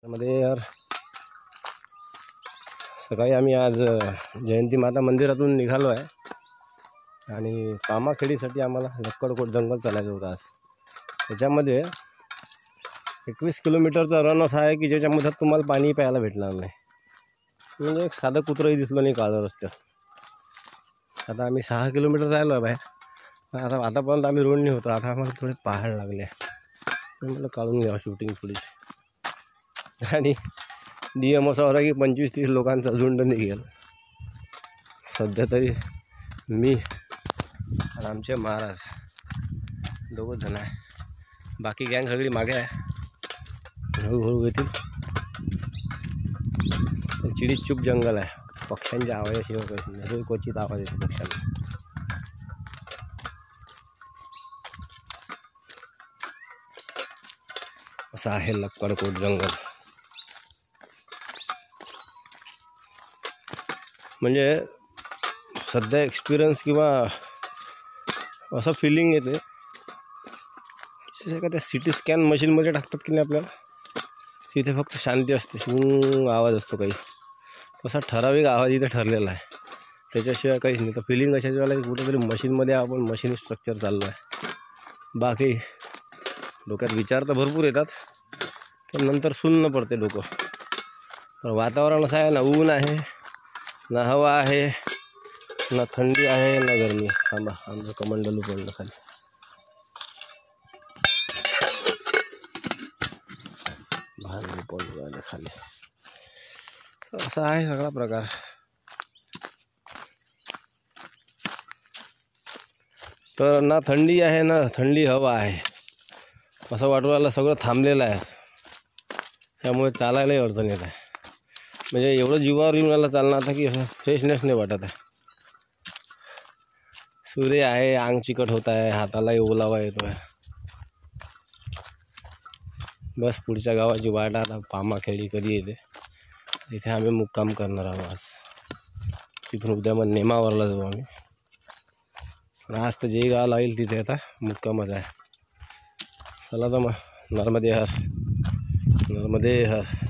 मध्ये यार सकाळी आम्ही आज जयंती माता मंदिरातून निघालो आहे आणि कामाखेडीसाठी आम्हाला लक्कडकोट जंगल चालायचं होतं आज। त्याच्यामध्ये 21 किलोमीटरचा रन असा आहे की ज्याच्यामध्ये तुम्हाला पाणी प्यायला भेटणार नाही, म्हणजे एक साधं कुत्रंही दिसलं नाही काळं रस्त्यात। आता आम्ही 6 किलोमीटर राहिलो आहे बाहेर। आतापर्यंत आम्ही रोडनी होतो, आता आम्हाला थोडे पहाड लागले, म्हटलं काढून घ्यावं शूटिंग थोडीशी। आणि DM असा होता की 25-30 लोकांचा झुंड निघेल। सध्या तरी मी आणि आमचे महाराज दोघं जण आहे, बाकी गँग सगळी मागे आहे, हळूहळू येतील। चिडीचूप जंगल आहे, पक्ष्यांच्या आवाजाशिवाय काही नाही, क्वचित आवाज येतो पक्ष्यांचा। असं आहे लक्कडकोट जंगल। म्हणजे सध्या एक्सपिरियन्स किंवा असं फिलिंग येते जसं का त्या सिटी स्कॅन मशीनमध्ये टाकतात की नाही आपल्याला, तिथे फक्त शांती असते, आवाज असतो काही, तसा ठराविक आवाज इथे ठरलेला आहे, त्याच्याशिवाय काहीच नाही। तर फिलिंग अशाच वेळेला की कुठेतरी मशीनमध्ये आपण मशीन स्ट्रक्चर चाललो आहे। बाकी डोक्यात विचार तर भरपूर येतात, पण नंतर सुन्न पडते डोकं। तर वातावरण असं आहे, ना ऊन आहे, ना हवा आहे, ना थंडी आहे, ना गरमी। थांबा, आमचं कमंडलू पडलं खाली, भांडी पडलं खाली। असा आहे सगळा प्रकार। तर ना थंडी आहे ना थंडी हवा आहे, असं वाटू राहिलं सगळं थांबलेलं आहे, त्यामुळे चालायलाही अडचण येत आहे। म्हणजे एवढं जीवावर येऊन राहिलं चालणं आता की असं फ्रेशनेस नाही वाटत आहे। सूर्य आहे, अंग चिकट होत आहे, हातालाही ओलावा येतो आहे। बस पुढच्या गावाची वाट आता पामाखेडी कधी येते, तिथे आम्ही मुक्काम करणार आहोत आज। तिथून उद्या मग नेमावरला जाऊ आम्ही। आज तर जे गावाला येईल तिथे आता मुक्कामच आहे। चला तर मग, नर्मदे हर, नर्मदे हर।